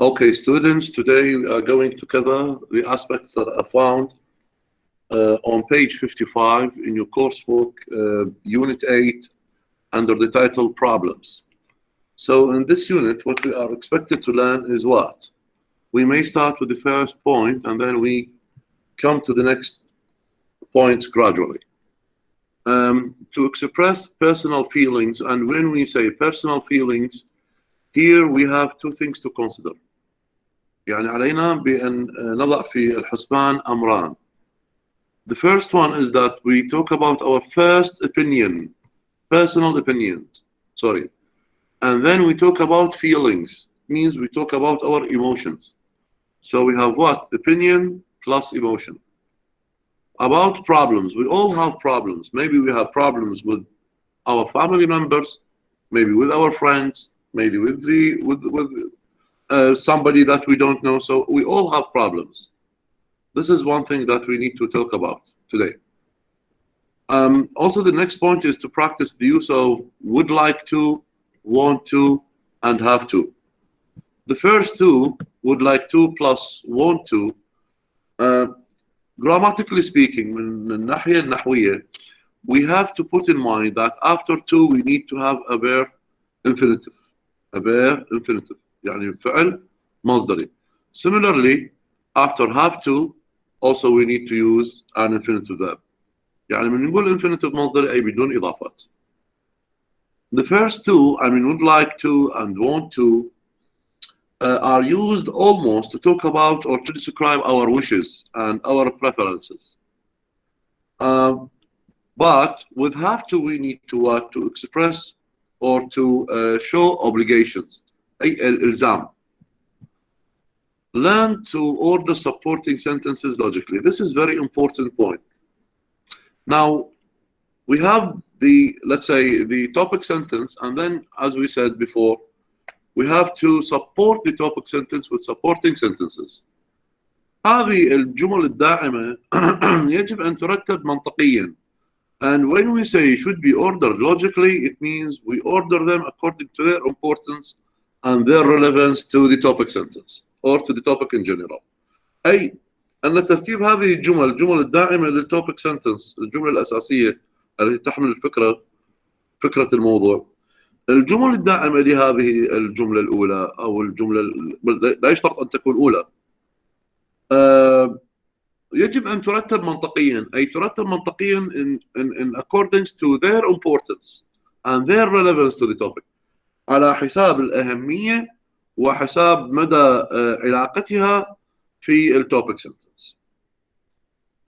Okay, students, today we are going to cover the aspects that are found on page 55 in your coursebook, Unit 8, under the title Problems. So in this unit, what we are expected to learn is what? We may start with the first point and then we come to the next points gradually. To express personal feelings, and when we say personal feelings, here we have two things to consider. يعني علينا بأن نضع في الحسبان أمران. The first one is that we talk about our first opinion, personal opinions, sorry. And then we talk about feelings, means we talk about our emotions. So we have what? Opinion plus emotion. About problems, we all have problems. Maybe we have problems with our family members, maybe with our friends, maybe with somebody that we don't know. So we all have problems. This is one thing that we need to talk about today. Also, the next point is to practice the use of would like to, want to, and have to. The first two, would like to plus want to, grammatically speaking, من الناحية النحوية, we have to put in mind that after to we need to have a bare infinitive. A bare infinitive. يعني فعل مصدري. Similarly, after have to, also we need to use an infinitive verb. يعني من نقول infinitive مصدري أي بدون إضافات. The first two, I mean would like to and want to, are used almost to talk about or to describe our wishes and our preferences. But with have to, we need to express or to show obligations. أي الإلزام. Learn to order supporting sentences logically. This is very important point. Now, we have let's say, the topic sentence, and then, as we said before, we have to support the topic sentence with supporting sentences. هذه الجمل الداعمة يجب أن ترتب منطقيا. And when we say should be ordered logically, it means we order them according to their importance and their relevance to the topic sentence or to the topic in general. أي أن ترتيب هذه الجمل الداعمة للtopic sentence، الجملة الأساسية التي تحمل فكرة الموضوع. الجمل الداعمة لهذه الجملة الأولى أو الجملة لا يشترط أن تكون أولى. يجب أن ترتب منطقيا، أي ترتب منطقيا in accordance to their importance and their relevance to the topic، على حساب الأهمية وحساب مدى علاقتها في الtopic sentence.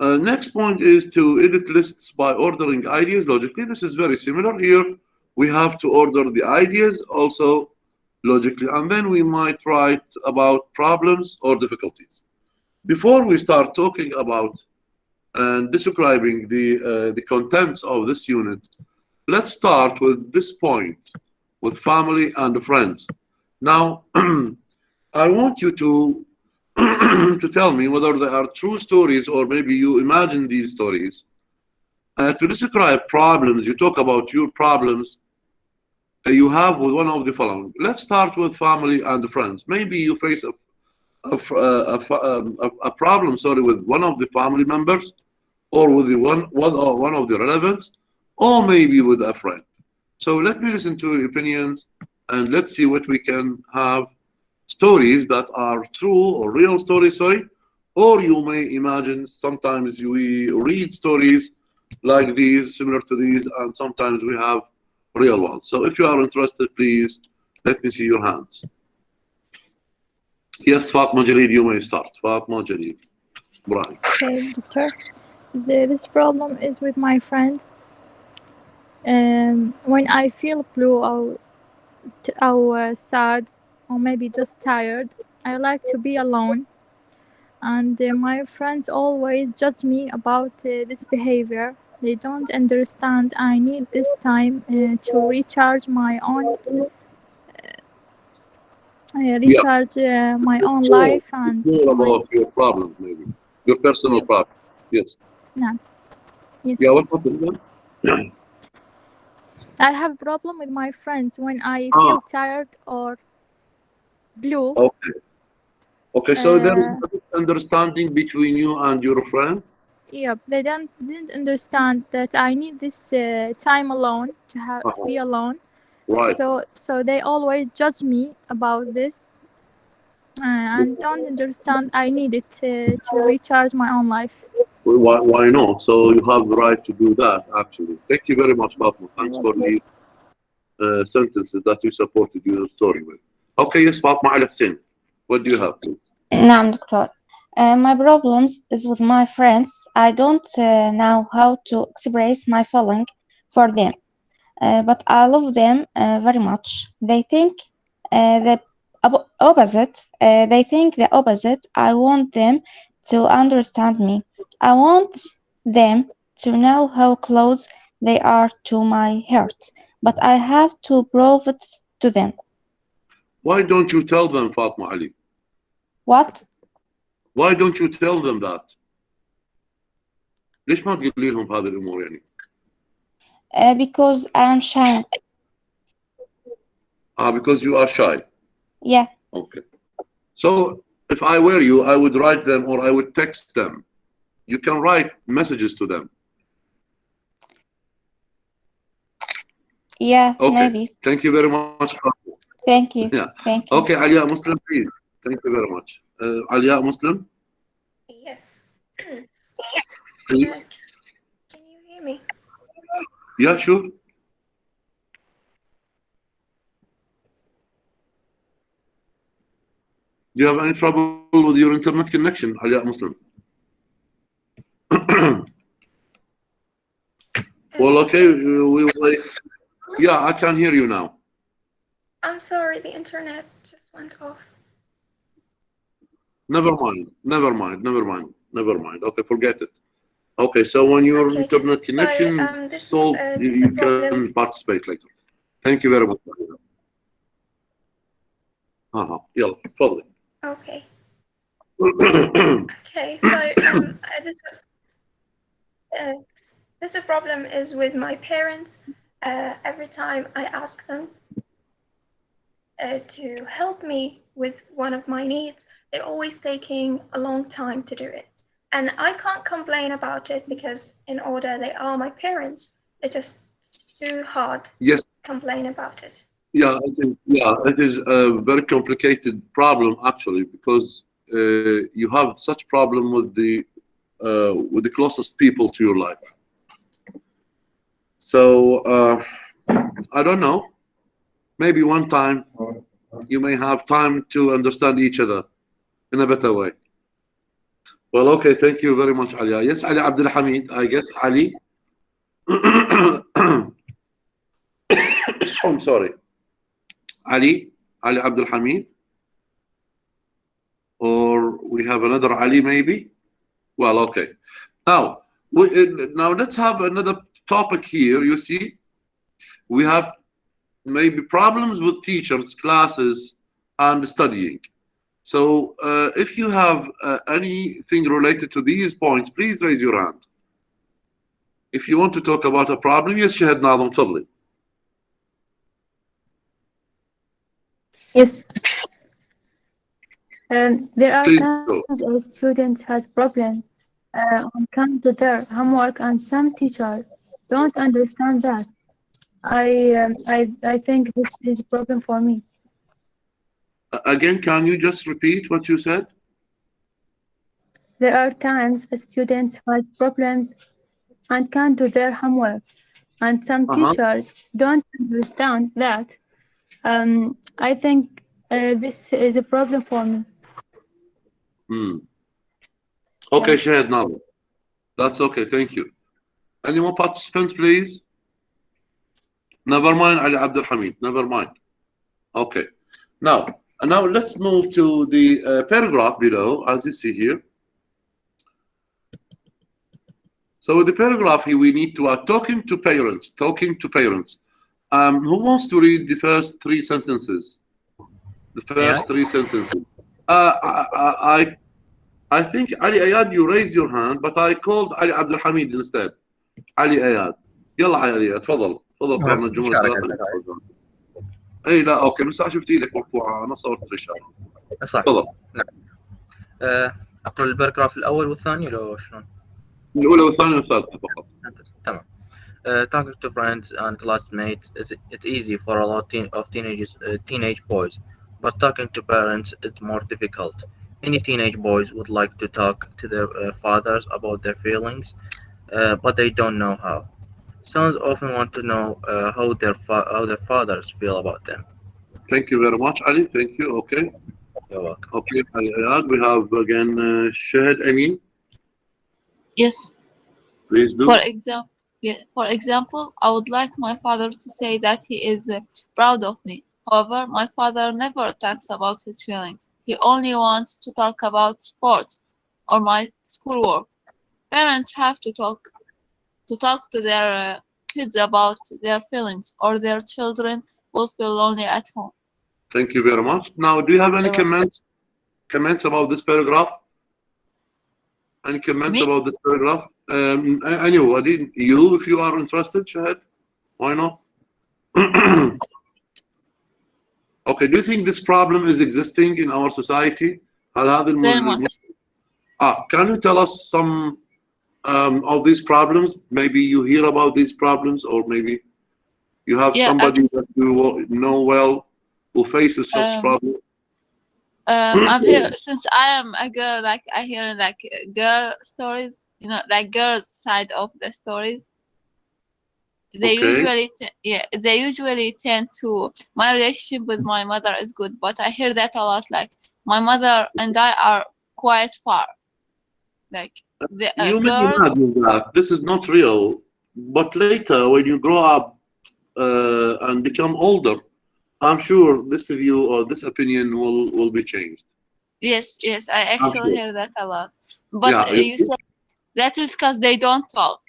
Next point is to edit lists by ordering ideas logically. This is very similar here. We have to order the ideas also logically, and then we might write about problems or difficulties. Before we start talking about and describing the contents of this unit, let's start with this point, with family and friends. Now, I want you to to tell me whether they are true stories or maybe you imagine these stories. To describe problems, you talk about your problems you have with one of the following. Let's start with family and friends. Maybe you face a problem, sorry, with one of the family members, or with one of the relatives, or maybe with a friend. So let me listen to your opinions, and let's see what we can have. Stories that are true or real stories, sorry, or you may imagine. Sometimes we read stories like these, similar to these, and sometimes we have real ones. So if you are interested, please let me see your hands. Yes, Fatma Jalil, you may start. Fatma Jalil. Brian. Okay, doctor. This problem is with my friend. When I feel blue or sad, or maybe just tired, I like to be alone. And my friends always judge me about this behavior. They don't understand I need this time to recharge my own life and more about your problems, maybe your personal problems. Yes. No. Yes. Yeah. What happened then? I have a problem with my friends when I feel tired or blue. Okay. Okay, so there is a misunderstanding between you and your friend. Yep, they didn't understand that I need this time alone to be alone. Right. So they always judge me about this and don't understand I need it to recharge my own life. Why not? So you have the right to do that, actually. Thank you very much, Fatma. Thanks for the sentences that you supported your story with. Okay, yes, Fatma Al Hussein. What do you have, please? نعم دكتور. My problems is with my friends. I don't know how to express my feeling for them, but I love them very much. They think the opposite. They think the opposite. I want them to understand me. I want them to know how close they are to my heart, but I have to prove it to them. Why don't you tell them, Fatma Ali? What? Why don't you tell them that? ليش ما تقولي لهم هذه الأمور يعني؟ Because I am shy. Because you are shy. Yeah. Okay. So if I were you, I would write them or I would text them. You can write messages to them. Yeah, Okay. maybe. Thank you very much. Thank you. Yeah. Thank you. Okay, Alia Muslim, please. Thank you very much. Alia Muslim, Yes. please. Can you hear me? Yeah, sure. Do you have any trouble with your internet connection, Alia Muslim? Well, okay, we will wait. Yeah, I can hear you now. I'm sorry, the internet just went off. Never mind, never mind, never mind, never mind. Okay, forget it. Okay, so when your Okay, internet so, connection this- solved, this you problem- can participate later. Thank you very much. يلا تفضلي. Okay. Okay, so this problem is with my parents. Every time I ask them to help me with one of my needs, they're always taking a long time to do it. And I can't complain about it because in order they are my parents, they're just too hard Yes. to complain about it. Yeah, it is a very complicated problem actually because you have such problem with the closest people to your life. So I don't know. Maybe one time you may have time to understand each other in a better way. Well, okay, thank you very much, Ali. Yes, Ali Abdul Hamid, I guess. Ali. I'm sorry. Ali Abdul Hamid. Or we have another Ali, maybe. Well, okay. Now let's have another topic here. You see, we have maybe problems with teachers, classes, and studying. So if you have anything related to these points, please raise your hand. If you want to talk about a problem, yes, Shahid Nadam, totally. Yes. There are Please times a student has problems when it comes to their homework, and some teachers don't understand that. I think this is a problem for me. Again, can you just repeat what you said? There are times a student has problems and can't do their homework, and some teachers don't understand that. I think this is a problem for me. Okay, Yeah. Shahid Nadam. That's okay, thank you. Any more participants, please? Never mind, Ali Abdul Hamid, never mind. Okay. Now let's move to the paragraph below, as you see here. So with the paragraph here, we need to talking to parents. Who wants to read the first three sentences? The first three sentences. I think Ali Ayad, you raised your hand, but I called Ali Abdul Hamid instead. Ali Ayad. يلا علي تفضل قرن الجمل الثلاثة. اي لا اوكي بس شفت ايدك مرفوعة انا صورت الاشارة. صح. تفضل. أقرأ الباراجراف الأول والثاني ولا شلون؟ الأولى والثانية والثالثة فقط. تمام. Talking to friends and classmates it's easy for a lot of teenage boys, but talking to parents it's more difficult. Many teenage boys would like to talk to their fathers about their feelings, but they don't know how. Sons often want to know how their fathers feel about them. Thank you very much, Ali. Thank you. Okay. You're welcome. Okay, Ali Ayad. We have again Shahid Amin. Yes. Please do. For example, I would like my father to say that he is proud of me. However, my father never talks about his feelings. He only wants to talk about sports or my schoolwork. Parents have to talk to their kids about their feelings, or their children will feel lonely at home. Thank you very much. Now, do you have any You're welcome. comments about this paragraph? Any comments Me? about this paragraph? Anybody, you, if you are interested, Shahid, why not? Okay, do you think this problem is existing in our society? Very much. Can you tell us some of these problems? Maybe you hear about these problems, or maybe you have somebody that you know well who faces such problems. I've heard, since I am a girl, like I hear like girl stories, you know, like girls' side of the stories. They usually tend to, my relationship with my mother is good, but I hear that a lot. Like my mother and I are quite far. Like the You may girls. imagine that this is not real, but later when you grow up and become older, I'm sure this view or this opinion will be changed. Yes, I actually hear that a lot. But Yeah, you said that is because they don't talk,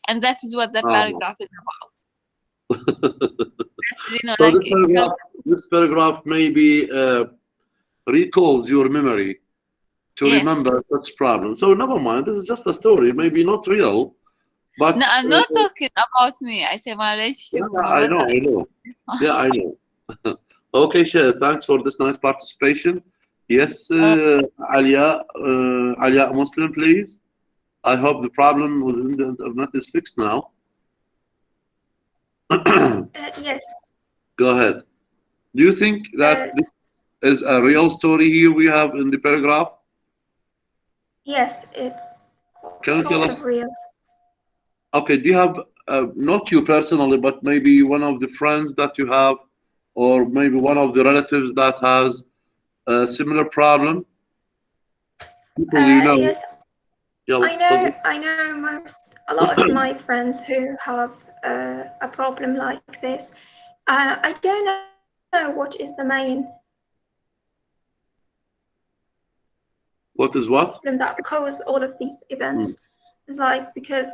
and that is what the paragraph is about. You know, so like this paragraph maybe recalls your memory to remember such problems. So never mind, this is just a story, maybe not real. But no, I'm not talking about me. I say my relationship. Yeah, I know. Yeah, I know. Okay, Shah, thanks for this nice participation. Yes, Alia Muslim, please. I hope the problem within the internet is fixed now. Yes. Go ahead. Do you think that this is a real story here we have in the paragraph? Yes, it's Can you tell us? real. Okay, do you have, not you personally, but maybe one of the friends that you have, or maybe one of the relatives that has a similar problem? People you know. Yes, I know a lot of my friends who have a problem like this. I don't know what is the main. What is what? Problem that cause all of these events. It's like because.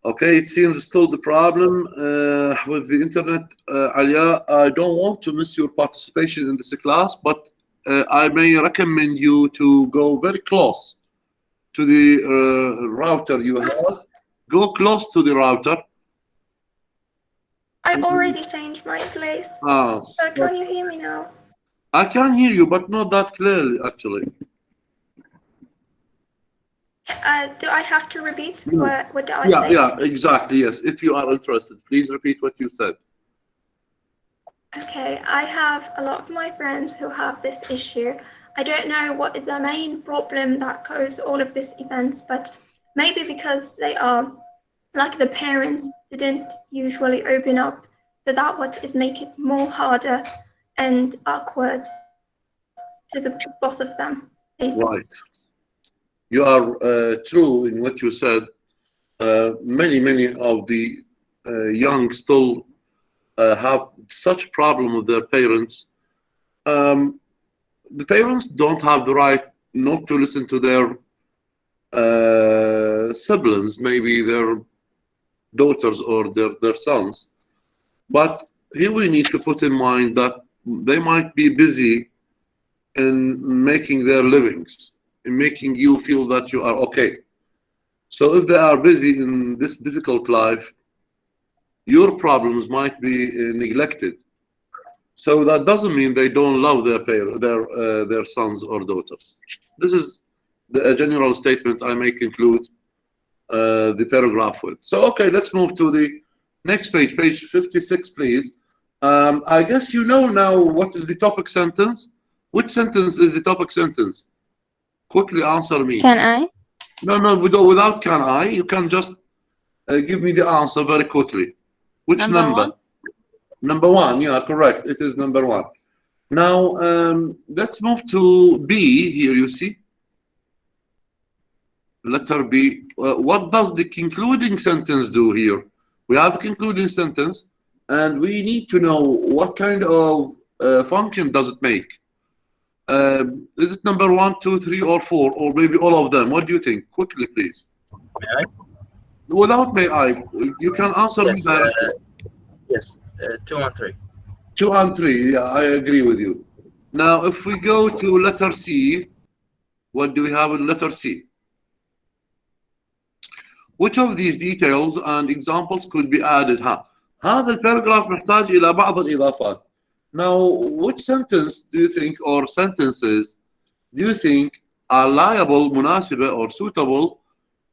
Okay, it seems still the problem with the internet. Alia, I don't want to miss your participation in this class, but I may recommend you to go very close to the router you have. Go close to the router. I already changed my place. So can you hear me now? I can hear you, but not that clearly, actually. Do I have to repeat what I said? Yeah, exactly, yes. If you are interested, please repeat what you said. Okay, I have a lot of my friends who have this issue. I don't know what is the main problem that causes all of these events, but maybe because they are, like the parents didn't usually open up, so that what is make it more harder and awkward to the both of them. Right. You are true in what you said. Many of the young still have such problem with their parents. The parents don't have the right not to listen to their siblings, maybe their daughters or their sons. But here we need to put in mind that they might be busy in making their livings, in making you feel that you are okay. So if they are busy in this difficult life, your problems might be neglected. So that doesn't mean they don't love their sons or daughters. This is a general statement I may conclude the paragraph with. So, okay, let's move to the next page, page 56, please. I guess you know now what is the topic sentence. Which sentence is the topic sentence? Quickly answer me. Can I? No, without can I. You can just give me the answer very quickly. Which Number number? one. Number one, yeah, correct. It is number one. Now, let's move to B here, you see. Letter B. What does the concluding sentence do here? We have a concluding sentence, and we need to know what kind of function does it make. Is it number 1, 2, 3, or 4, or maybe all of them? What do you think? Quickly, please. May I? Without may I, you can answer me directly. Yes, 2 and 3. 2 and 3, yeah, I agree with you. Now, if we go to letter C, what do we have in letter C? Which of these details and examples could be added? هذا الباراجراف محتاج إلى بعض الإضافات. Now, which sentence do you think, or sentences do you think are liable, مناسبة, or suitable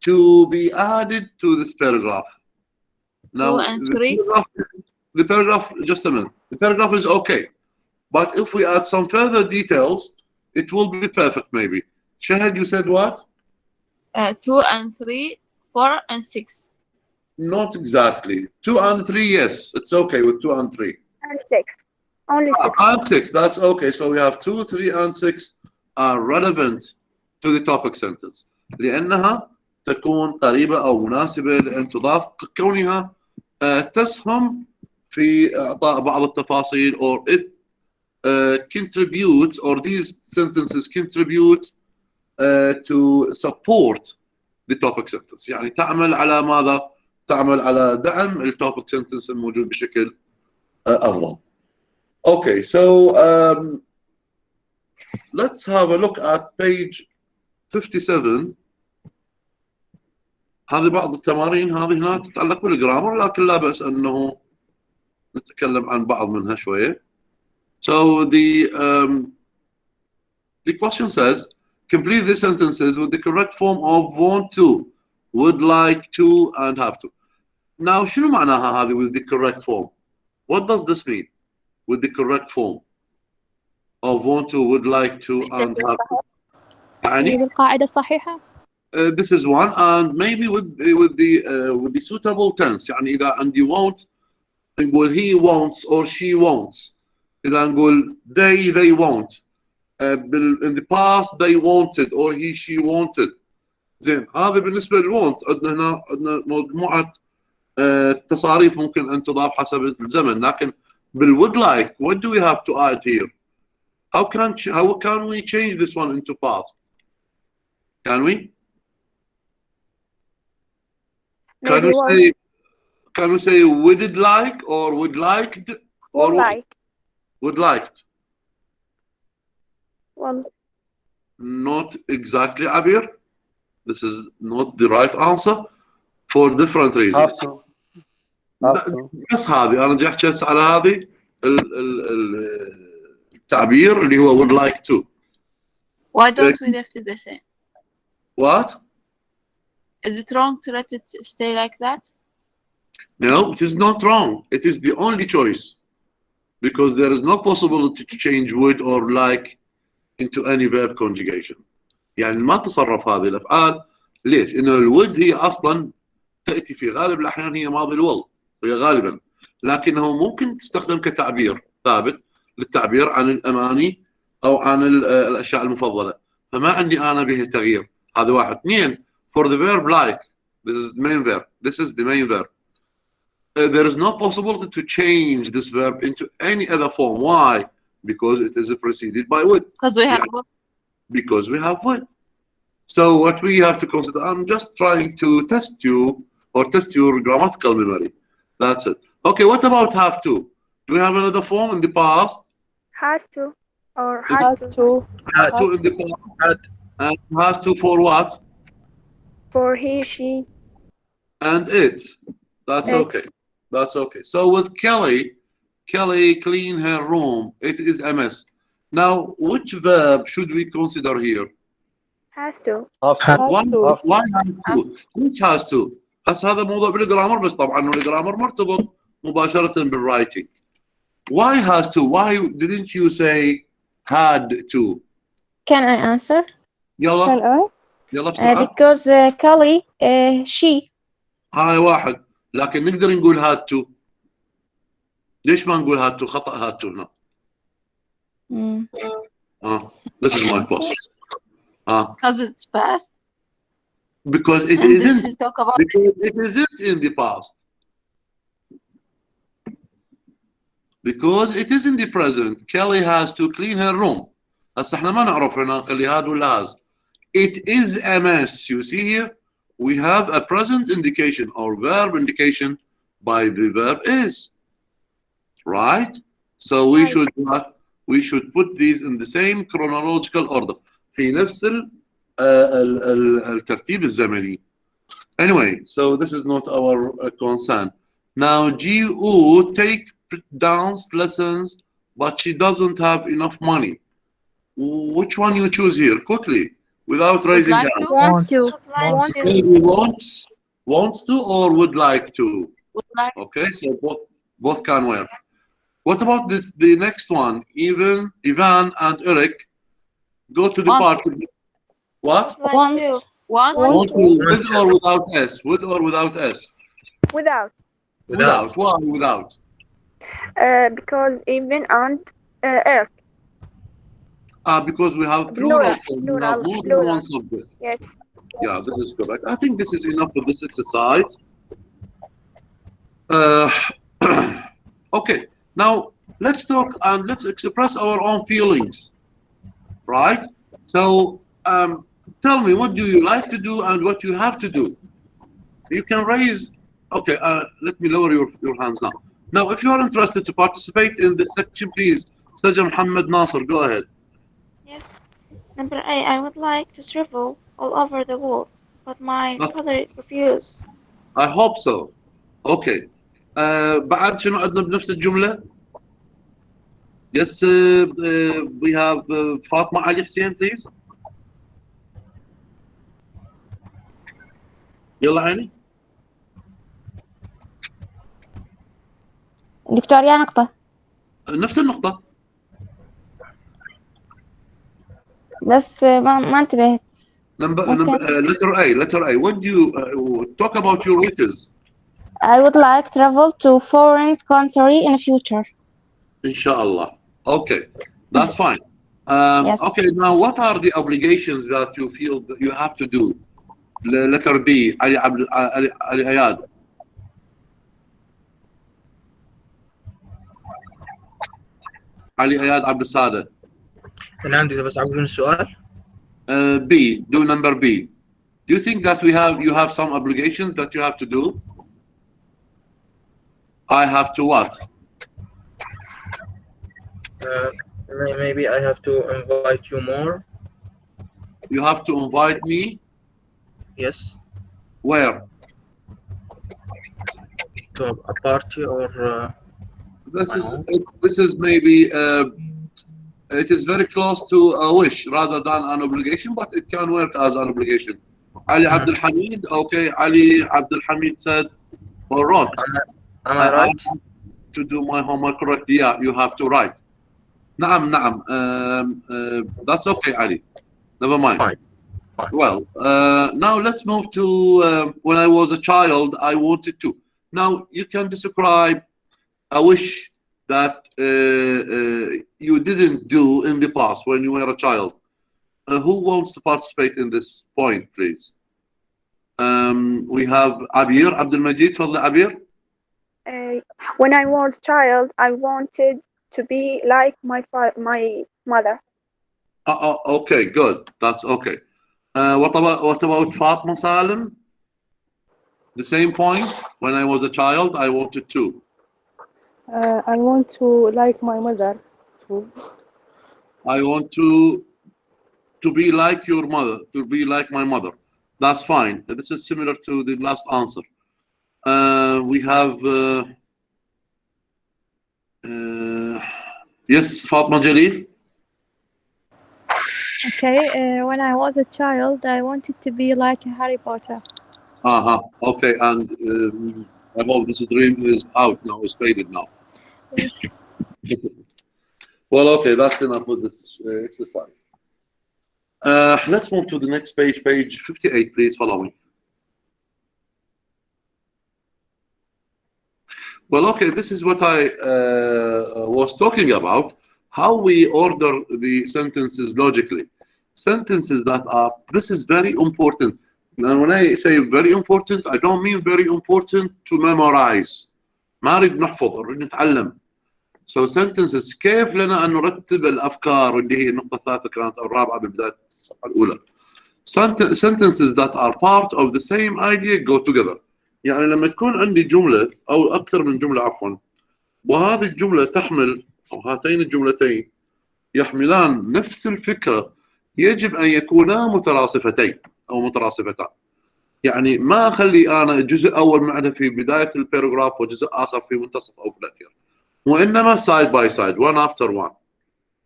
to be added to this paragraph? 2 and 3. The paragraph, just a minute. The paragraph is okay, but if we add some further details, it will be perfect, maybe. Shahid, you said what? 2 and 3, 4 and 6. Not exactly. 2 and 3, yes, it's okay with 2 and 3. And 6. Only 6. And 6, that's okay. So we have 2, 3, and 6 are relevant to the topic sentence. لأنها تكون قريبة أو مناسبة لأن تضاف كونها تسهم في إعطاء بعض التفاصيل, or it contributes, or these sentences contribute to support the topic sentence. يعني تعمل على ماذا؟ تعمل على دعم التوبيك sentence الموجود بشكل أفضل. Okay, so let's have a look at page 57. هذه بعض التمارين هذه هنا تتعلق بالجرامر، لكن لا بأس أنه نتكلم عن بعض منها شوية. So the question says, complete the sentences with the correct form of want to, would like to, and have to. Now, شنو معناها هذه with the correct form? What does this mean? With the correct form of want to, would like to, and have to. يعني بالقاعدة الصحيحة. This is one, and maybe with the suitable tense. يعني إذا عندي want نقول he wants or she wants. إذا نقول they want. In the past they wanted or he she wanted. زين هذا بالنسبة للوانت. عندنا مجموعة تصاريف ممكن أن تضاف حسب الزمن، لكن would like, what do we have to add here? How can we change this one into past? Can we? Can we say would it like, or would liked, or would liked? Well, not exactly, Abir. This is not the right answer for different reasons. بس هذه أنا جاي أحكي على هذه التعبير اللي هو would like to. Why don't we left it the same? What? Is it wrong to let it stay like that? No, it is not wrong. It is the only choice, because there is no possibility to change would or like into any verb conjugation. يعني ما تصرف هذه الأفعال. ليش؟ إنه الwould هي أصلا تأتي في غالب الأحيان هي ماضي الوضع، هي غالبا، لكنه ممكن تستخدم كتعبير ثابت للتعبير عن الأماني أو عن الأشياء المفضلة. فما عندي أنا به تغيير. هذا واحد. اثنين, for the verb like, this is the main verb. This is the main verb. There is no possibility to change this verb into any other form. Why? Because it is preceded by would. Because we have Because we have would. So what we have to consider, I'm just trying to test you or test your grammatical memory. That's it. Okay, what about have to? Do we have another form in the past? has to or had to. Had to in the past. And has to for what? For he, she. And it. That's It. okay. That's okay. So with Kelly, Kelly clean her room. It is MS. Now, which verb should we consider here? Has to. Why has to? Which has to? بس هذا موضوع بالجرامر بس طبعا الجرامر مرتبط مباشرة بالwriting. Why has to? Why didn't you say had to? Can I answer? يلا يلا بسرعة. Because Kelly she. هاي واحد. لكن نقدر نقول had to. ليش ما نقول had to؟ خطأ had to هنا. This is my question. Because it's past. Because it And isn't. this is talk about Because it isn't in the past. Because it is in the present. Kelly has to clean her room. هسه احنا ما نعرف هنا نخلي هاد ولا has. It is MS. You see here, we have a present indication or verb indication by the verb is. Right? So we should put these in the same chronological order. في نفس الترتيب الزمني. Anyway, so this is not our concern. Now, G.O. take dance lessons, but she doesn't have enough money. Which one you choose here? Quickly, without raising like hand. to? Wants to. Wants to or would like to? Would like to. Okay, so both can work. What about this? The next one, Ivan and Eric go to the Want party. What? Want. Want to, with or without S? With or without S? Without. Without. Why without? Because even and Eric. Because we have plural form. We have more than plural. one subject. Yes. Yeah, this is correct. I think this is enough for this exercise. Okay, now let's talk and let's express our own feelings. Right? So, tell me, what do you like to do and what you have to do? You can raise. Okay, let me lower your hands now. Now, if you are interested to participate in this section, please, Sajja Muhammad Nasser, go ahead. Yes. Number 8, I would like to travel all over the world, but my father refused. I hope so. Okay. بعد شنو عندنا بنفس الجملة؟ Yes, we have Fatma Ali Hussein, please. يلا عيني. دكتور يا نقطة. نفس النقطة. بس ما انتبهت. Letter A. What do you talk about your wishes? I would like travel to foreign country in the future. Inshallah. Okay, that's fine. Yes. Okay, now what are the obligations that you feel that you have to do? Letter B. Ali Ayad. علي اياد عبد الصادق. أنا عندي بس عاوزين السؤال. B. Do number B. Do you think that you have some obligations that you have to do? I have to what? Maybe I have to invite you more. You have to invite me? Yes. Where? To a party or. This is maybe it is very close to a wish rather than an obligation, but it can work as an obligation. Ali Abdul Hamid. Okay, Ali Abdul Hamid said or wrote. Am I right? To do my homework correctly, yeah, you have to write. نعم. That's okay, Ali. Never mind. Fine. Well, now let's move to when I was a child, I wanted to. Now you can describe a wish that you didn't do in the past when you were a child. Who wants to participate in this point, please? We have Abir, Abdul Majid, Fadli Abir. When I was a child, I wanted to be like my mother. Okay, good. That's okay. What about Fatma Salim? The same point. When I was a child, I wanted to. I want to like my mother too. I want to be like your mother, to be like my mother. That's fine. This is similar to the last answer. We have Yes, Fatma Jalil. Okay, when I was a child, I wanted to be like Harry Potter. Okay, and I hope this dream is out now, it's faded now. Yes. Well, okay, that's enough with this exercise. Let's move to the next page, page 58, please follow me. Well, okay, this is what I was talking about, how we order the sentences logically. Sentences that are, this is very important. And when I say very important, I don't mean very important to memorize. ما نريد نحفظ، نريد نتعلم. So sentences كيف لنا أن نرتب الأفكار اللي هي النقطة الثالثة كانت أو الرابعة ببداية الصفحة الأولى. Sentences that are part of the same idea go together. يعني لما تكون عندي جملة أو أكثر من جملة عفوا، وهذه الجملة تحمل أو هاتين الجملتين يحملان نفس الفكرة، يجب أن يكونا مترادفتين أو مترادفتان. يعني ما أخلي أنا جزء أول معنا في بداية الباراجراف وجزء آخر في منتصف أو في الأخير، وإنما side by side one after one.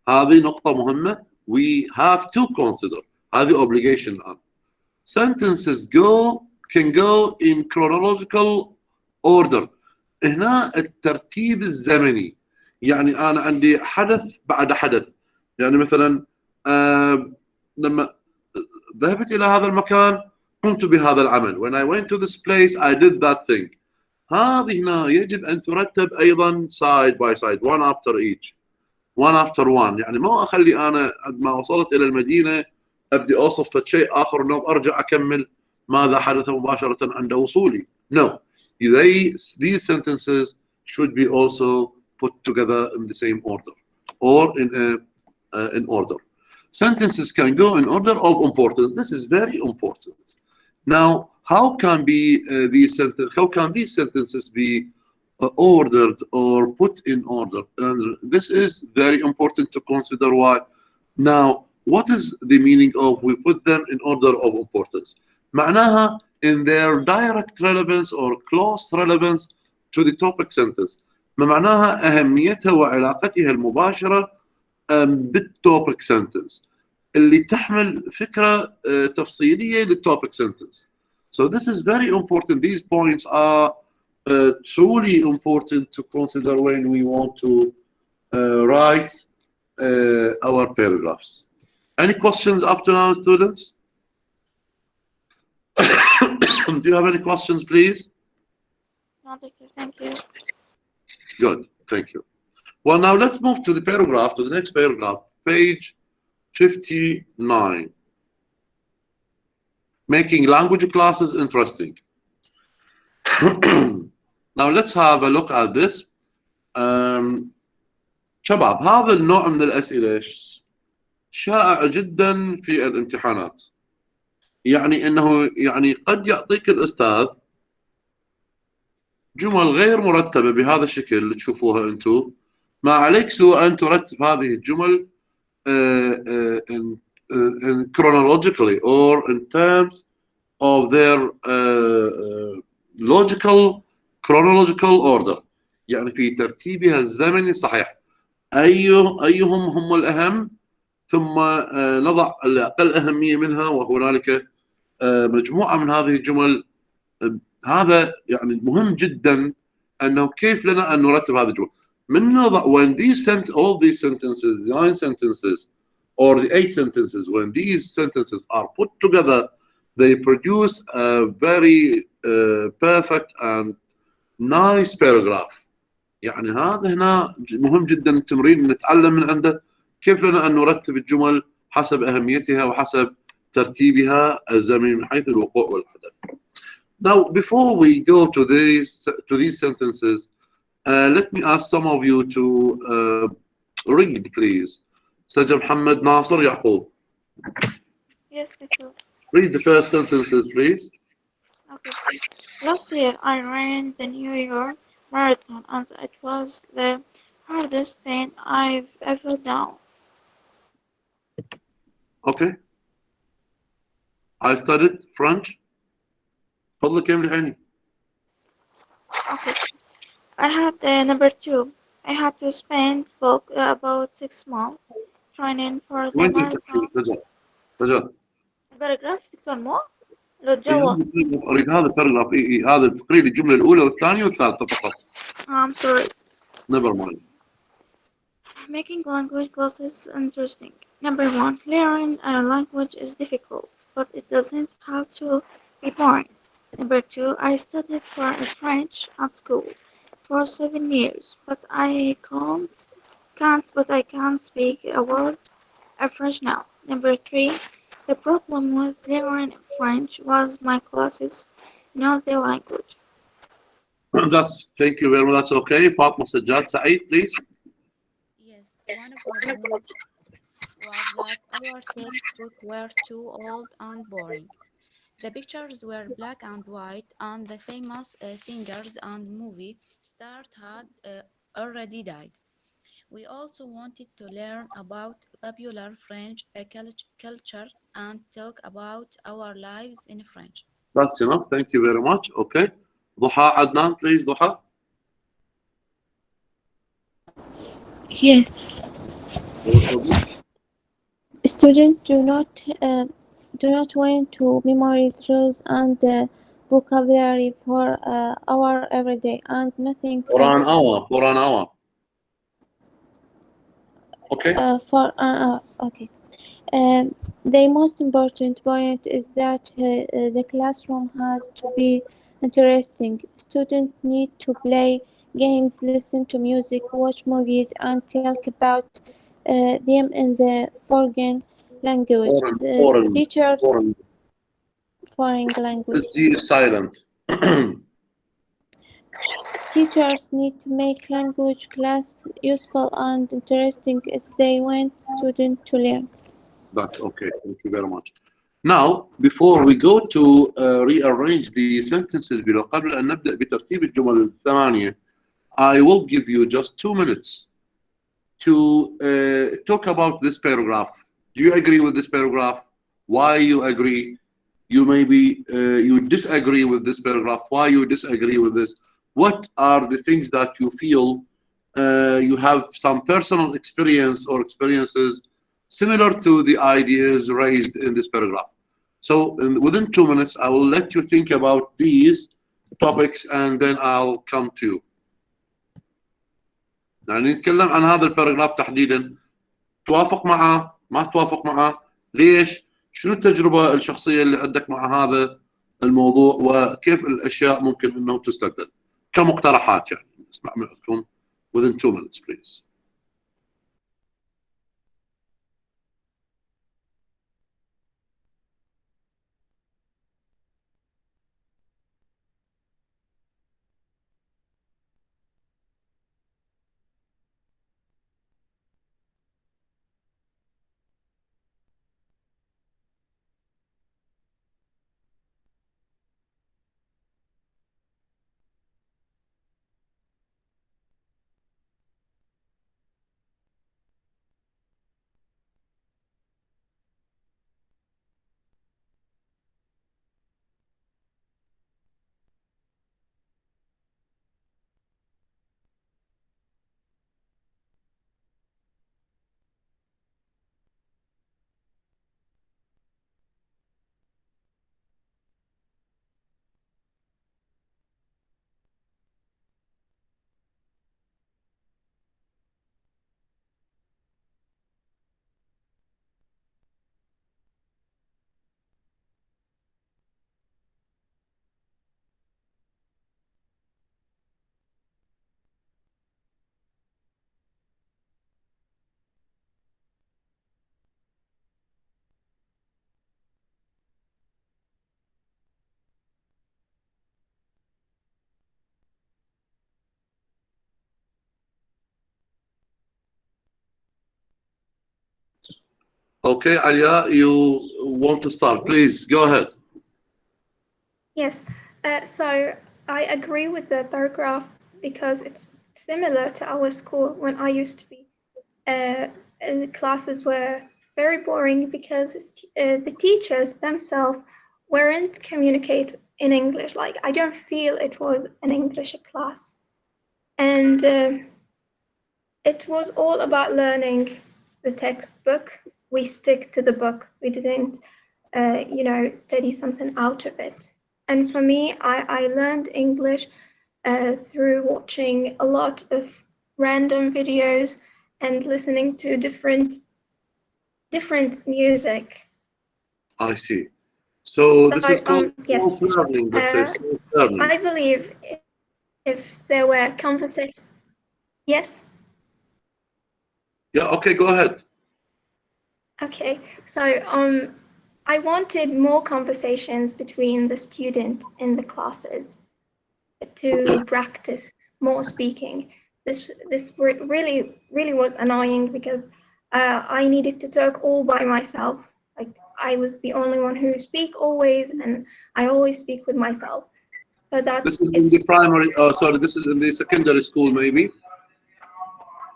هذه نقطة مهمة. We have to consider. هذه obligation الآن. Sentences can go in chronological order. هنا الترتيب الزمني، يعني أنا عندي حدث بعد حدث. يعني مثلا لما ذهبت إلى هذا المكان قمت بهذا العمل. When I went to this place I did that thing. هذه هنا يجب أن ترتب أيضا side by side one after each one after one. يعني ما أخلي أنا ما وصلت إلى المدينة أبدي أوصف شيء آخر ونوم أرجع أكمل ماذا حدث مباشرة عند وصولي. No, these sentences should be also put together in the same order or in order. Sentences can go in order of importance. This is very important. Now, how can these sentences be ordered or put in order? And this is very important to consider. Why? Now, what is the meaning of we put them in order of importance? معناها in their direct relevance or close relevance to the topic sentence. ما معناها أهميتها وعلاقتها المباشرة بالtopic sentence اللي تحمل فكرة تفصيلية للtopic sentence. So this is very important. These points are truly important to consider when we want to write our paragraphs. Any questions up to now, students? Do you have any questions, please? No, doctor, thank you. Good, thank you. Well, now let's move to the paragraph, to the next paragraph, page 59. Making language classes interesting. Now let's have a look at this. شباب، هذا النوع من الأسئلة شائع جدا في الامتحانات. يعني انه يعني قد يعطيك الاستاذ جمل غير مرتبه بهذا الشكل اللي تشوفوها انتم، ما عليك سوى ان ترتب هذه الجمل in chronologically or in terms of their chronological order، يعني في ترتيبها الزمني الصحيح. ايهم هم الاهم، ثم نضع الاقل اهميه منها، وهنالك مجموعه من هذه الجمل. هذا يعني مهم جدا انه كيف لنا ان نرتب هذه الجمل. من نضع when all these sentences, the 9 sentences or the 8 sentences, when these sentences are put together, they produce a very perfect and nice paragraph. يعني هذا هنا مهم جدا التمرين نتعلم من عنده كيف لنا أن نرتب الجمل حسب أهميتها وحسب ترتيبها الزمني من حيث الوقوع والحدث. Now, before we go to these sentences, let me ask some of you to read, please. Sajjad Muhammad Nasser Yaqub. Yes, doctor. Read the first sentences, please. Okay. Last year, I ran the New York Marathon, and it was the hardest thing I've ever done. Okay. I studied French. فضلك كمل عيني. Okay. I had number 2. I had to spend about 6 months training for the وين marathon. رجاء الباراجراف دكتور مو لو إيه، جوا. اريد هذا الباراجراف. هذا تقري لي الجمله الاولى والثانيه والثالثه فقط. I'm sorry. Never mind. Making language classes interesting. Number 1, learning a language is difficult, but it doesn't have to be boring. Number 2, I studied for French at school for 7 years, but I can't speak a word of French now. Number 3, the problem with learning French was my classes, not the language. Thank you very much. That's okay. Fatma Sajjad Saeed, please. Yes, one problem was that our textbooks were too old and boring. The pictures were black and white, and the famous singers and movie stars had already died. We also wanted to learn about popular French culture and talk about our lives in French. That's enough. Thank you very much. Okay. Duha Adnan, please. Duha. Yes. Students do not want to memorize rules and vocabulary for hour every day and nothing For an hour. For an hour. Okay. for an hour. Okay. The most important point is that the classroom has to be interesting. Students need to play games, listen to music, watch movies, and talk about them in the foreign language. Foreign language. Z is silent. Teachers need to make language class useful and interesting if they want students to learn. That's okay. Thank you very much. Now, before we go to rearrange the sentences below, قبل أن نبدأ بترتيب الجمل الثمانية, I will give you just 2 minutes to talk about this paragraph. Do you agree with this paragraph? Why you agree? You maybe you disagree with this paragraph. Why you disagree with this? What are the things that you feel you have some personal experience or experiences similar to the ideas raised in this paragraph? So within 2 minutes, I will let you think about these topics and then I'll come to you. يعني نتكلم عن هذا الباراجراف تحديدا. توافق معه؟ ما توافق معه؟ ليش؟ شنو التجربة الشخصية اللي عندك مع هذا الموضوع وكيف الأشياء ممكن أنه تستبدل كمقترحات؟ يعني نسمع منكم within 2 minutes please. Okay, Alia, you want to start? Please, go ahead. Yes, so I agree with the paragraph because it's similar to our school when I used to be. The classes were very boring because the teachers themselves weren't communicate in English. Like, I don't feel it was an English class. And it was all about learning the textbook. We stick to the book. We didn't, study something out of it. And for me, I learned English through watching a lot of random videos and listening to different music. I see. So this is called yes. self-learning, let's say, self-learning. I believe if there were conversations. Yes? Yeah, okay, go ahead. Okay, so I wanted more conversations between the student in the classes to practice more speaking. This really was annoying because I needed to talk all by myself. Like I was the only one who speak always, and I always speak with myself. So that's This is in the primary. This is in the secondary school, maybe.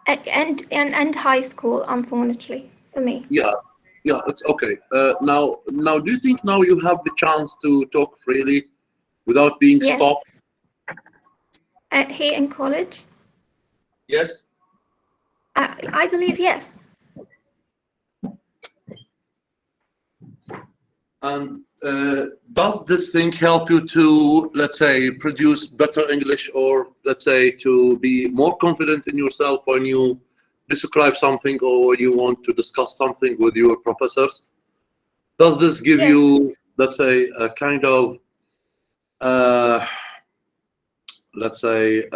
And high school, unfortunately for me. Yeah, it's okay. Now, do you think now you have the chance to talk freely without being Yes. stopped? Here in college? Yes. I believe yes. And does this thing help you to, let's say, produce better English, or let's say to be more confident in yourself when you describe something or when you want to discuss something with your professors? Does this give Yes. you, let's say, a kind of, let's say,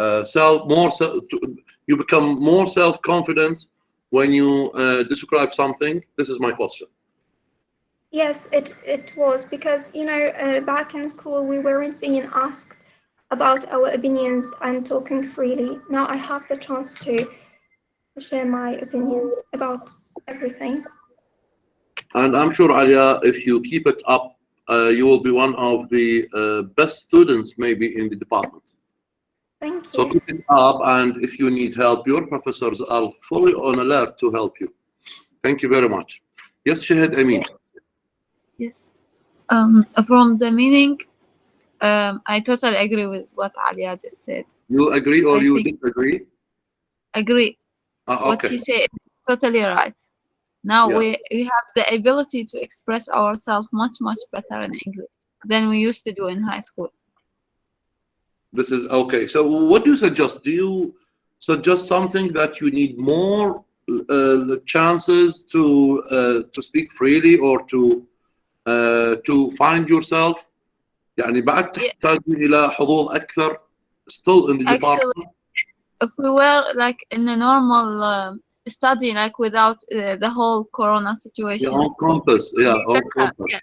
you become more self-confident when you describe something? This is my question. Yes, it was because back in school we weren't being asked about our opinions and talking freely. Now I have the chance to share my opinion about everything. And I'm sure, Alia, if you keep it up, you will be one of the best students maybe in the department. Thank you. So keep it up, and if you need help, your professors are fully on alert to help you. Thank you very much. Yes, Shahid Amin. Yes. From the meaning, I totally agree with what Alia just said. You agree or I you think- disagree? Agree. What Okay. she said is totally right. Now Yeah. we have the ability to express ourselves much better in English than we used to do in high school. This is okay. So what do you suggest? Do you suggest something that you need more chances to speak freely or to find yourself? يعني بعد تحتاج إلى حضور أكثر still in the Actually, department? if we were like in a normal study, like without the whole Corona situation, Yeah, on campus. Yeah, on campus. yeah,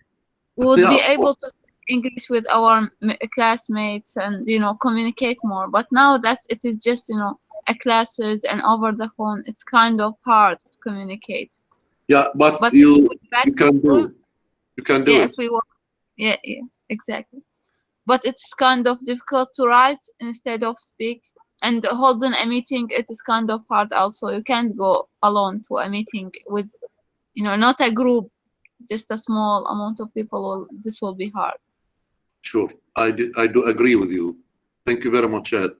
we would Yeah, be of able course. to speak English with our classmates and communicate more. But now that it is just a classes and over the phone, it's kind of hard to communicate. Yeah, but But you back can to do school, it. You can do yeah, it. if we were, yeah, exactly. But it's kind of difficult to write instead of speak. And holding a meeting, it is kind of hard also. You can't go alone to a meeting with, not a group, just a small amount of people. This will be hard. Sure, I do agree with you. Thank you very much, Ed.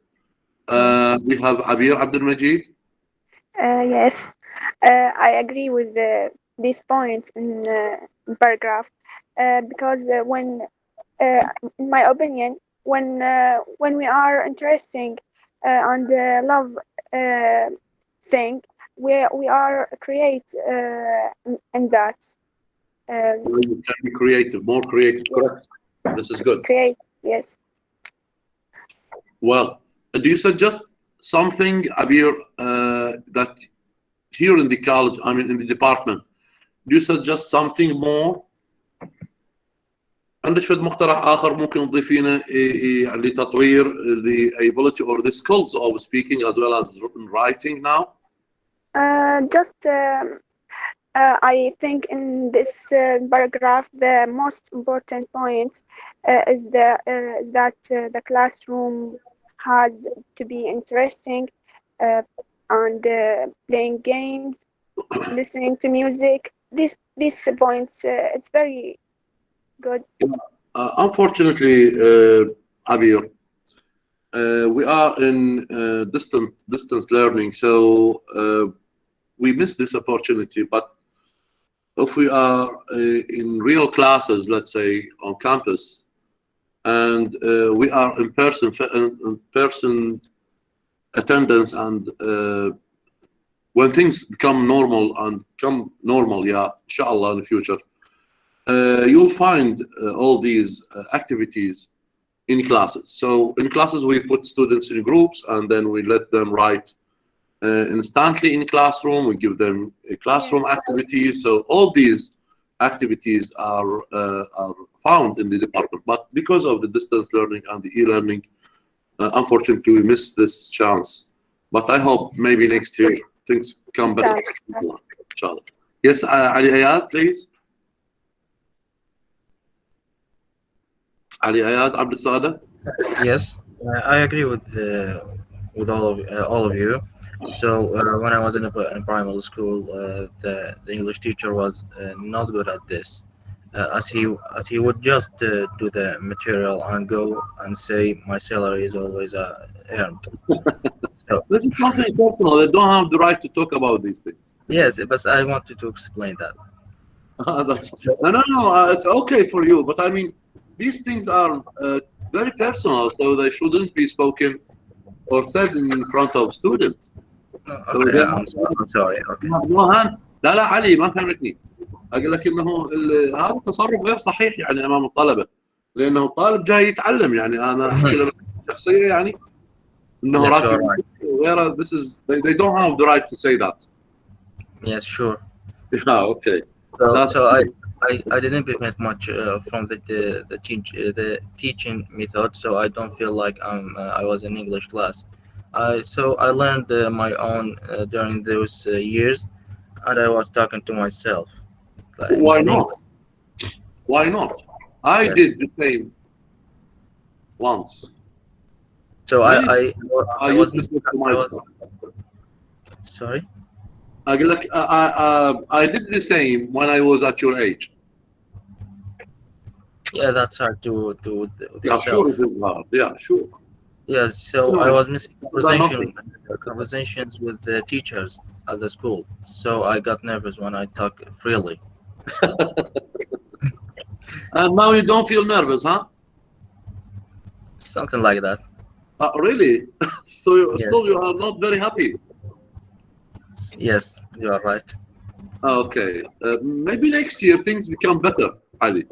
We have Abir Abdul Majid. Yes, I agree with these points in paragraph because in my opinion, when we are interesting on the love thing, we are create in that. You can be creative, more creative, correct? This is good. Create, yes. Well, do you suggest something, Abir, that here in the college, I mean in the department, do you suggest something more? عندك شوية مقترح آخر ممكن تضيفينه لتطوير the ability or the skills of speaking as well as writing now? I think in this paragraph, the most important point is that the classroom has to be interesting and playing games, listening to music. These points, it's very good. Unfortunately, Abir, we are in distance learning, so we miss this opportunity. But if we are in real classes, let's say on campus, and we are in person attendance, and when things become normal and become normal, yeah, inshallah, in the future, you'll find all these activities in classes. So in classes, we put students in groups, and then we let them write instantly in classroom. We give them classroom activities. So all these activities are found in the department. But because of the distance learning and the e-learning, unfortunately, we missed this chance. But I hope maybe next year things become better. Inshallah. Yes, Ali Ayad, please. Ali Ayad Abdul Sada. Yes, I agree with all of you. So when I was in primary school, the English teacher was not good at this, as he would just do the material and go and say my salary is always earned. So, this is something personal. They don't have the right to talk about these things. Yes, but I wanted to explain that. No. It's okay for you, but I mean, these things are very personal, so they shouldn't be spoken or said in front of students. So Okay, I'm sorry. Okay. no hand. لا علي ما فهمتني. اقول لك انه هذا تصرف غير صحيح يعني امام الطلبه، لانه الطالب جاي يتعلم. يعني انا احكي له شخصيه يعني انه راكب غير. This is they don't have the right to say that. Yes, sure. Yeah, okay. So I didn't implement much from the teaching method, so I don't feel like I was in English class. So I learned my own during those years, and I was talking to myself. Why not? Why not? I did the same once. So I was sorry. I did the same when I was at your age. Yeah, that's hard to Yeah, sure it is hard. Yeah, sure. Yes, so I was missing conversations with the teachers at the school, so I got nervous when I talk freely. And now you don't feel nervous, huh? Something like that. Really? So Yes. still you are not very happy? Yes, you are right. Okay. Maybe next year things become better, Ali.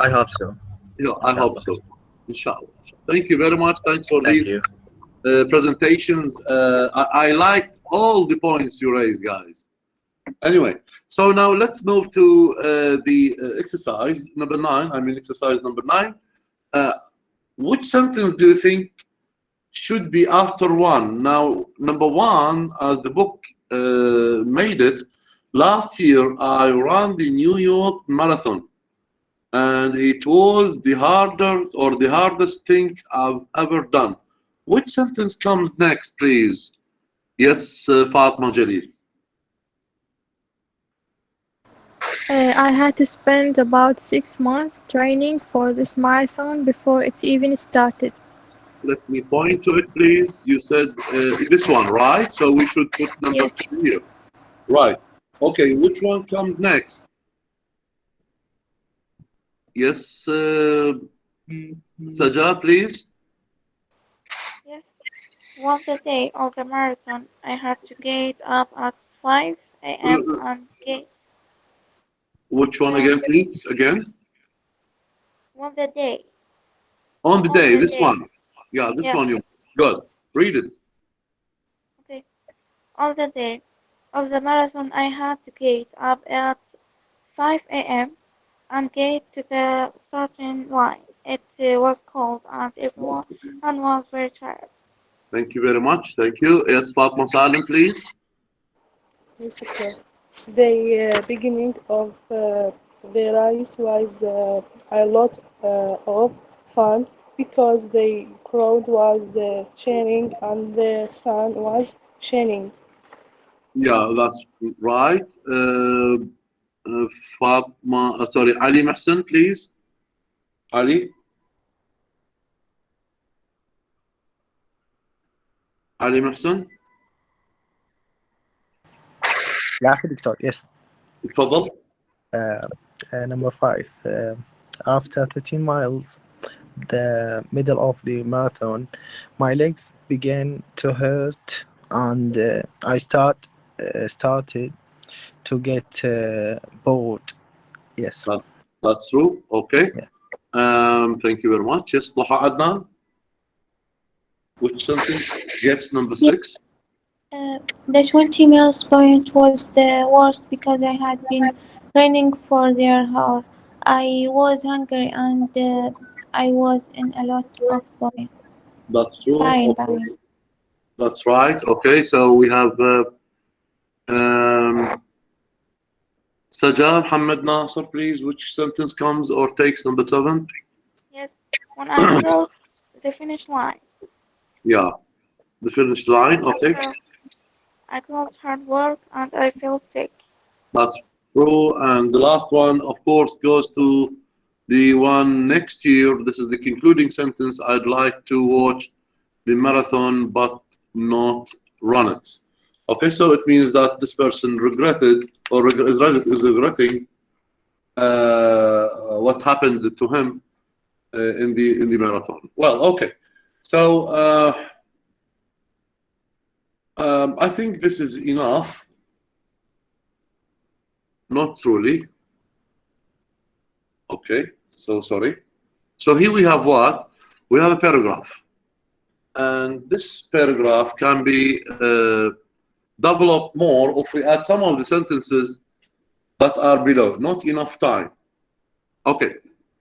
I hope so. Yeah, I hope so. Inshallah. Thank you very much. Thanks for these presentations. I liked all the points you raised, guys. Anyway, so now let's move to the exercise number 9. I mean, exercise number 9. Which sentence do you think should be after one? Now, number 1, as the book made it, last year I ran the New York Marathon, and it was the hardest thing I've ever done. Which sentence comes next, please? Yes, Fatma Jalil. I had to spend about 6 months training for this marathon before it's even started. Let me point to it, please. You said this one, right? So we should put number 2 here. Right. Okay, which one comes next? Yes, Saja, please. Yes. One the day of the marathon, I had to get up at 5 a.m. and get. Which one again, please? Again? On the day. On the day, this one. Yeah, this one. You good. Read it. Okay. On the day of the marathon, I had to get up at 5 a.m. and get to the starting line. It was cold and everyone was very tired. Thank you very much. Thank you. Yes, Fatma Salim, please. Yes, okay. The beginning of the race was a lot of fun because the crowd was cheering and the sun was shining. Yeah, that's right. Fatma, sorry, Ali Mahsen, please. Ali. علي محسن العفو دكتور. Yes. تفضل. Number 5. After 13 miles, the middle of the marathon, my legs began to hurt, and I started to get bored. Yes. That's true. Okay. Yeah. Thank you very much. Yes, Dhaha Adnan. Which sentence gets number 6? The 20 miles point was the worst because I had been running for their hour. I was hungry and I was in a lot of pain. That's true. Pain. That's right. Okay, so we have Sajjad Muhammad Nasser, please. Which sentence comes or takes number 7? Yes, when I crossed the finish line. Yeah, the finish line. Okay. I called hard work and I felt sick. That's true. And the last one, of course, goes to the one next year. This is the concluding sentence. I'd like to watch the marathon but not run it. Okay, so it means that this person regretted or is regretting what happened to him in the marathon. Well, okay. So I think this is enough. Not truly. Okay, so sorry. So here we have what? We have a paragraph. And this paragraph can be developed more if we add some of the sentences that are below. Not enough time. Okay.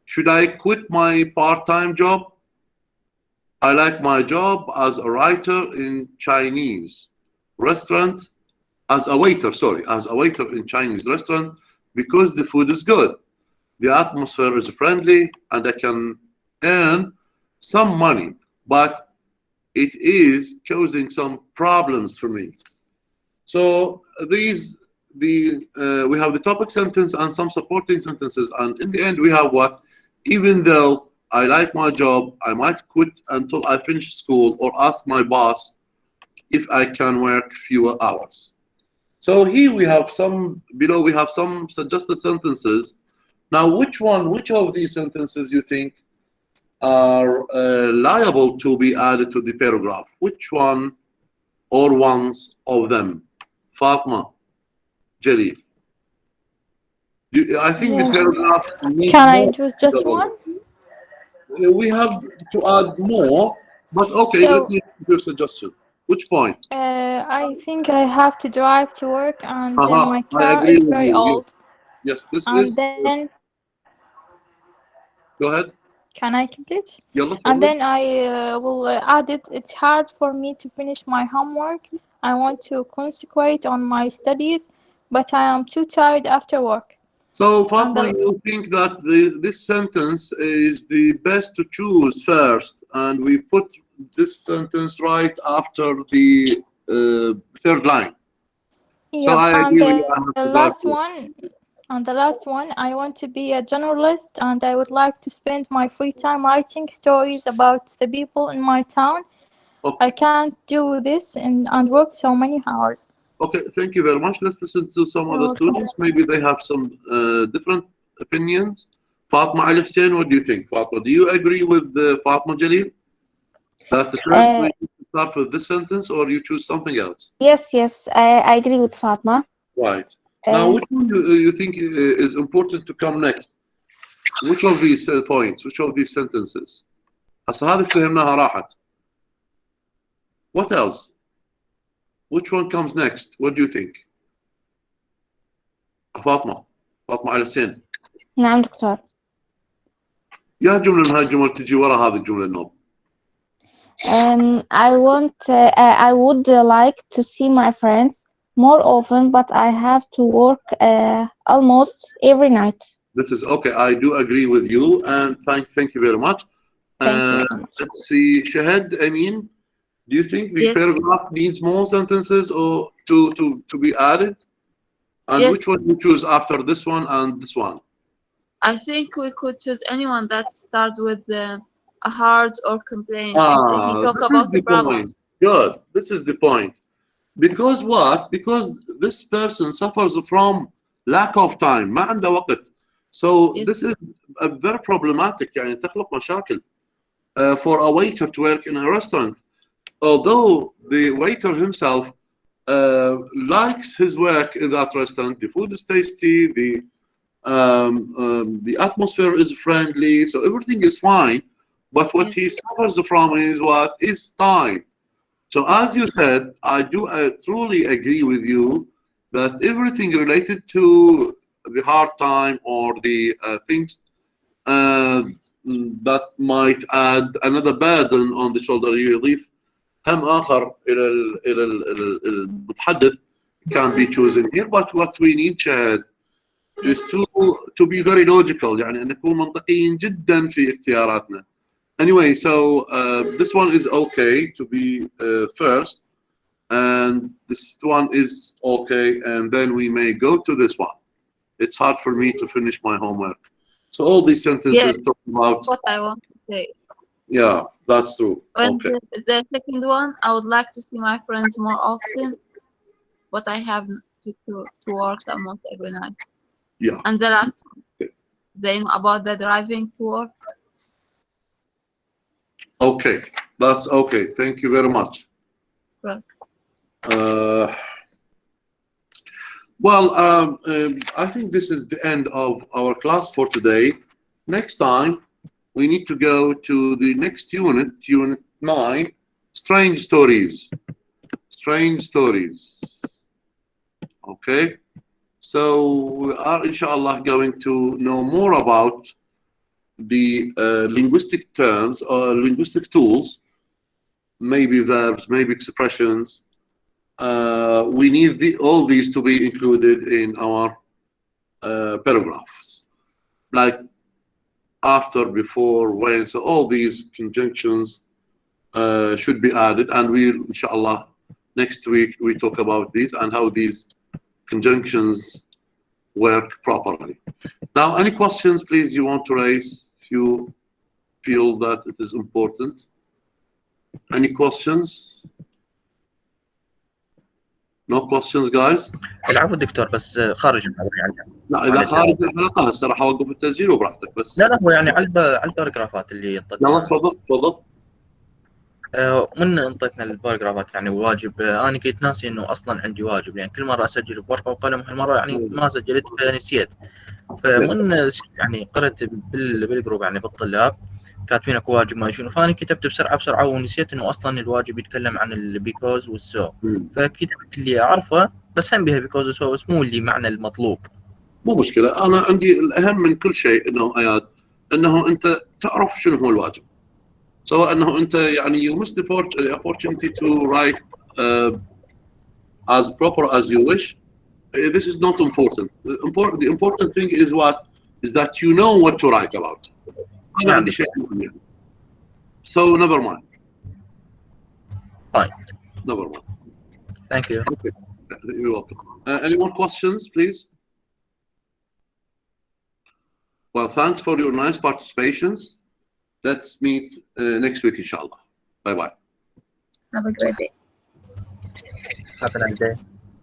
Should I quit my part-time job? I like my job as a writer in Chinese restaurant, as a waiter in Chinese restaurant, because the food is good. The atmosphere is friendly and I can earn some money, but it is causing some problems for me. So we have the topic sentence and some supporting sentences, and in the end we have what? Even though I like my job, I might quit until I finish school or ask my boss if I can work fewer hours. So here we have some, below we have some suggested sentences. Now, which of these sentences you think are liable to be added to the paragraph? Which one or ones of them? Fatma, Jalil. I think the paragraph needs Can I more choose just development. one? We have to add more, but okay, So, let me give you a suggestion. Which point? I think I have to drive to work and my I car agree is with very you. old. Yes, this And is. then, Go ahead. can I complete? Yalla, And تفضل. then I will add it. It's hard for me to finish my homework. I want to concentrate on my studies, but I am too tired after work. So, And Fatma, then, you think that this sentence is the best to choose first, and we put this sentence right after the third line. So yeah, I and agree with you. I have the to drive last to work. one, and the last one, I want to be a journalist, and I would like to spend my free time writing stories about the people in my town. Okay. I can't do this and work so many hours. Okay, thank you very much. Let's listen to some You're other welcome. students. Maybe they have some different opinions. Fatma Ali Hussein, what do you think? Fatma, do you agree with Fatma Jalil? That the first we need to start with this sentence, or you choose something else? Yes, I agree with Fatma. Right. Now, which one do you think is important to come next? Which of these points? Which of these sentences? هسه هذه فهمناها راحت. What else? Which one comes next? What do you think? فاطمة على حسين. نعم دكتور. يا جملة من هاي الجمل تجي ورا هذه الجملة النوب. I would like to see my friends more often, but I have to work almost every night. This is okay. I do agree with you, and thank you very much. Thank you so much. Let's see, Shahad, Amin, do you think the Yes. paragraph needs more sentences or to be added? And Yes. which one you choose after this one and this one? I think we could choose anyone that start with a hard or complaint, since he talk This about is the the problem. point. Good. This is the point. Because what? Because this person suffers from lack of time. ما عنده وقت. So Yes. this is a very problematic. يعني تخلق مشاكل for a waiter to work in a restaurant. Although the waiter himself likes his work in that restaurant, the food is tasty, the atmosphere is friendly, so everything is fine. But what he suffers from is what is time. So as you said, I do truly agree with you that everything related to the hard time or the things that might add another burden on the shoulder يضيف هم آخر إلى المتحدث can be chosen here. But what we need, Chad, is to be very logical. يعني أن نكون منطقيين جدا في اختياراتنا. Anyway, so this one is okay to be first, and this one is okay, and then we may go to this one. It's hard for me to finish my homework. So all these sentences talk about what I want to say. Yeah, that's true. And Okay. the second one, I would like to see my friends more often, but I have to work almost every night. Yeah. And the last one, then about the driving to work. Okay, that's okay. Thank you very much. Right. I think this is the end of our class for today. Next time, we need to go to the next unit, Unit 9, Strange Stories. Strange Stories. Okay? So we are, inshallah, going to know more about the linguistic terms or linguistic tools, maybe verbs, maybe expressions. We need all these to be included in our paragraphs, like after, before, when. So all these conjunctions should be added, and we'll, inshallah, next week we talk about these and how these conjunctions work properly. Now, any questions, please, you want to raise if you feel that it is important? Any questions? No questions, guys? العفو دكتور بس خارج الحلقة يعني. لا اذا خارج الحلقه هسه راح اوقف التسجيل وبراحتك بس. لا هو يعني على الباراجرافات اللي يلا تفضل. من انطيتنا الباراجرافات يعني واجب، انا كنت ناسي انه اصلا عندي واجب، يعني كل مره اسجل بورقه وقلم، هالمره يعني ما سجلت فنسيت. فمن يعني قرأت بالجروب يعني بالطلاب كاتبين اكو واجب ما شنو، فانا كتبت بسرعه ونسيت انه اصلا الواجب يتكلم عن البيكوز والسو، فكتبت اللي اعرفه بس هم بها بيكوز وسو، بس مو اللي معنى المطلوب. مو مشكله، انا عندي الاهم من كل شيء انه اياد انه انت تعرف شنو هو الواجب، سواء انه انت يعني you missed the opportunity to write as proper as you wish. This is not important. The important thing is that you know what to write about. هذا عندي شيء مهم يعني. So never mind. Fine. Never mind. Thank you. Okay. You're welcome. Any more questions, please? Well, thanks for your nice participations. Let's meet next week, inshallah. Bye-bye. Have a great day. Have a nice day.